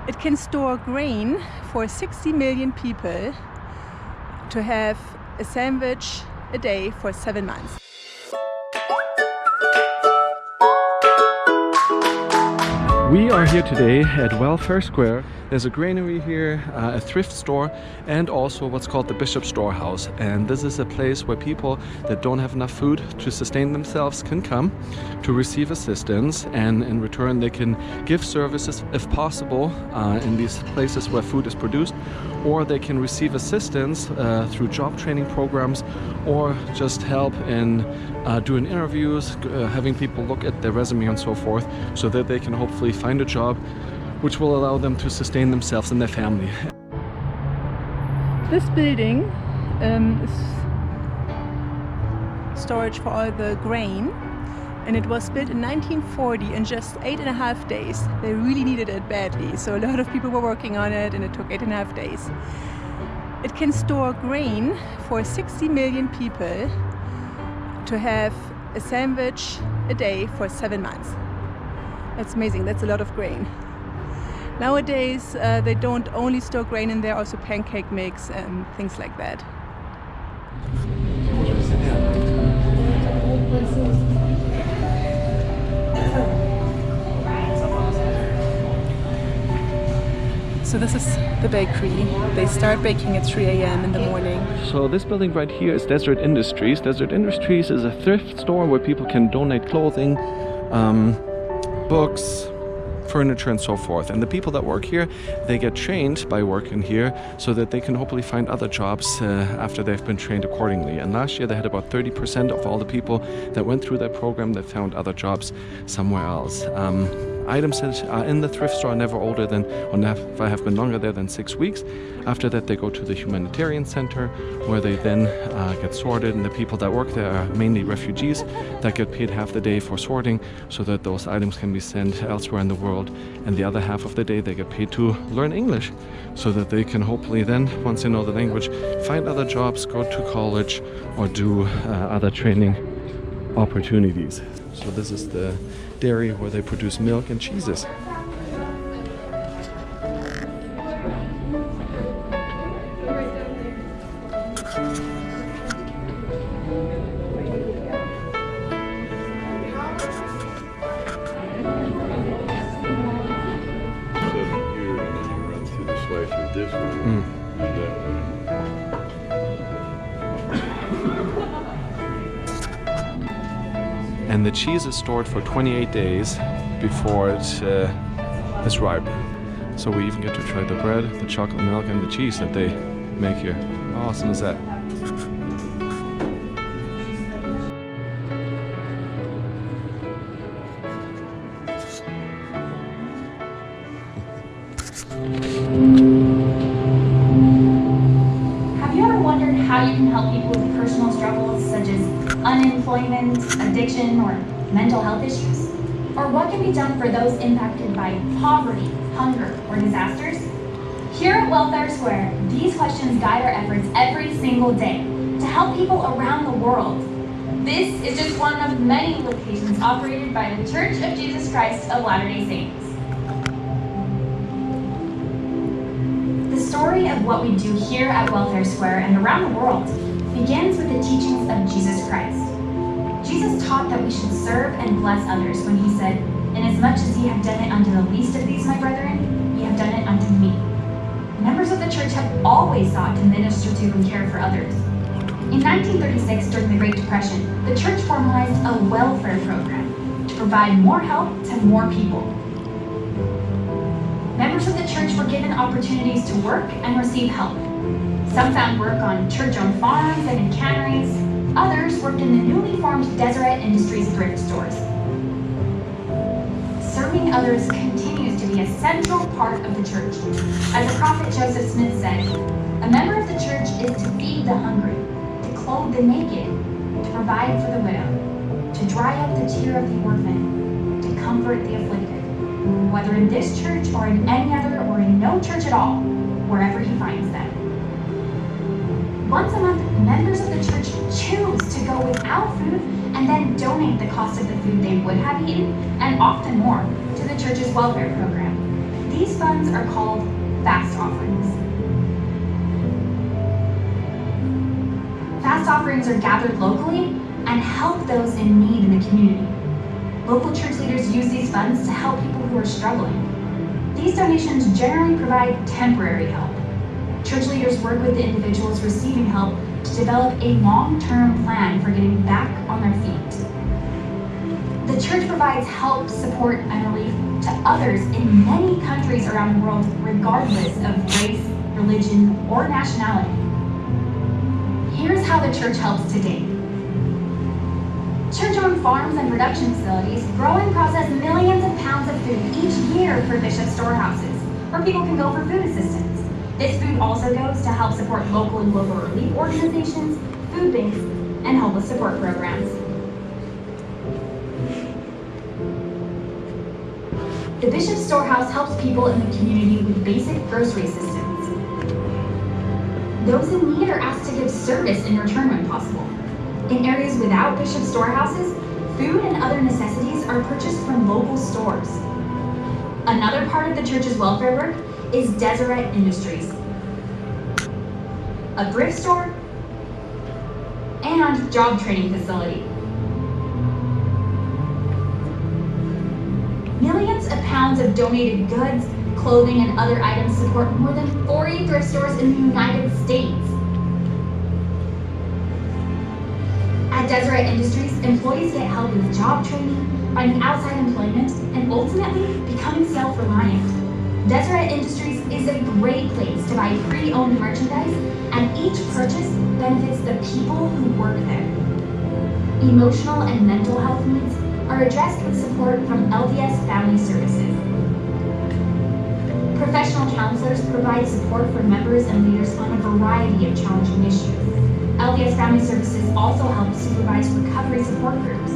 It can store grain for 60 million people to have a sandwich a day for 7 months. We are here today at Welfare Square. There's a granary here, a thrift store, and also what's called the Bishop's Storehouse. And this is a place where people that don't have enough food to sustain themselves can come to receive assistance, and in return they can give services if possible in these places where food is produced, or they can receive assistance through job training programs, or just help in doing interviews, having people look at their resume and so forth, so that they can hopefully find a job which will allow them to sustain themselves and their family. This building is storage for all the grain, and it was built in 1940 in just 8.5 days. They really needed it badly, so a lot of people were working on it, and it took 8.5 days. It can store grain for 60 million people to have a sandwich a day for 7 months. That's amazing, that's a lot of grain. Nowadays, they don't only store grain in there, also pancake mix and things like that. So this is the bakery. They start baking at 3 a.m. in the morning. So this building right here is Desert Industries. Desert Industries is a thrift store where people can donate clothing, books, furniture and so forth. And the people that work here, they get trained by working here so that they can hopefully find other jobs after they've been trained accordingly. And last year they had about 30% of all the people that went through that program that found other jobs somewhere else. Items that are in the thrift store are never older than, or never have been longer there than 6 weeks. After that they go to the Humanitarian Center, where they then get sorted, and the people that work there are mainly refugees that get paid half the day for sorting so that those items can be sent elsewhere in the world, and the other half of the day they get paid to learn English so that they can hopefully then, once they know the language, find other jobs, go to college, or do other training opportunities. So this is the dairy where they produce milk and cheeses. And the cheese is stored for 28 days before it is ripe. So we even get to try the bread, the chocolate milk, and the cheese that they make here. How awesome is that? Have you ever wondered how you can help people with personal struggles such as unemployment, addiction, or mental health issues? Or what can be done for those impacted by poverty, hunger, or disasters? Here at Welfare Square, these questions guide our efforts every single day to help people around the world. This is just one of many locations operated by the Church of Jesus Christ of Latter-day Saints. The story of what we do here at Welfare Square and around the world begins with the teachings of Jesus Christ. Jesus taught that we should serve and bless others when he said, "Inasmuch as ye have done it unto the least of these, my brethren, ye have done it unto me." Members of the church have always sought to minister to and care for others. In 1936, during the Great Depression, the church formalized a welfare program to provide more help to more people. Members of the church were given opportunities to work and receive help. Some found work on church-owned farms and in canneries. Others worked in the newly formed Deseret Industries thrift stores. Serving others continues to be a central part of the church. As the prophet Joseph Smith said, a member of the church is to feed the hungry, to clothe the naked, to provide for the widow, to dry up the tear of the orphan, to comfort the afflicted, whether in this church or in any other or in no church at all, wherever he finds them. Once a month, members of the church choose to go without food and then donate the cost of the food they would have eaten, and often more, to the church's welfare program. These funds are called fast offerings. Fast offerings are gathered locally and help those in need in the community. Local church leaders use these funds to help people who are struggling. These donations generally provide temporary help. Church leaders work with the individuals receiving help to develop a long-term plan for getting back on their feet. The church provides help, support, and relief to others in many countries around the world, regardless of race, religion, or nationality. Here's how the church helps today. Church-owned farms and production facilities grow and process millions of pounds of food each year for Bishop storehouses, where people can go for food assistance. This food also goes to help support local and global relief organizations, food banks, and homeless support programs. The Bishop Storehouse helps people in the community with basic grocery assistance. Those in need are asked to give service in return when possible. In areas without Bishop Storehouses, food and other necessities are purchased from local stores. Another part of the church's welfare work is Deseret Industries, a thrift store and job training facility. Millions of pounds of donated goods, clothing, and other items support more than 40 thrift stores in the United States. At Deseret Industries, employees get help with job training, finding outside employment, and ultimately becoming self-reliant. Deseret Industries is a great place to buy pre-owned merchandise, and each purchase benefits the people who work there. Emotional and mental health needs are addressed with support from LDS Family Services. Professional counselors provide support for members and leaders on a variety of challenging issues. LDS Family Services also helps supervise recovery support groups.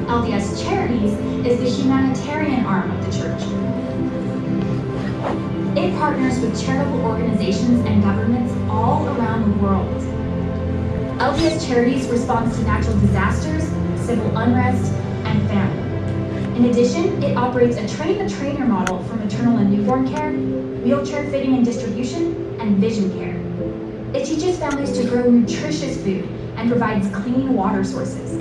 LDS Charities is the humanitarian arm of the church. It partners with charitable organizations and governments all around the world. LDS Charities responds to natural disasters, civil unrest, and famine. In addition, it operates a train-the-trainer model for maternal and newborn care, wheelchair fitting and distribution, and vision care. It teaches families to grow nutritious food and provides clean water sources.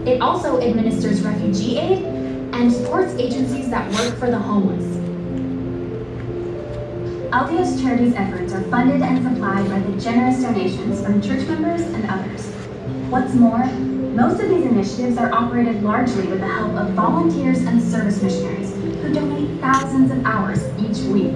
It also administers refugee aid and supports agencies that work for the homeless. LDS Charities' efforts are funded and supplied by the generous donations from church members and others. What's more, most of these initiatives are operated largely with the help of volunteers and service missionaries who donate thousands of hours each week.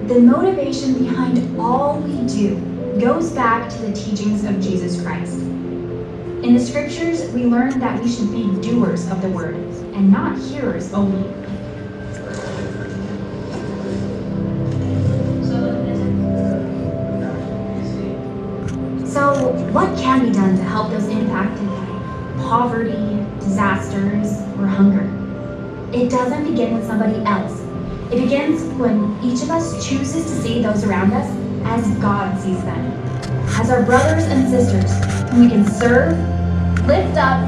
The motivation behind all we do goes back to the teachings of Jesus Christ. In the scriptures, we learn that we should be doers of the word and not hearers only. So, what can be done to help those impacted by poverty, disasters, or hunger? It doesn't begin with somebody else. It begins when each of us chooses to see those around us as God sees them, as our brothers and sisters whom we can serve, lift up,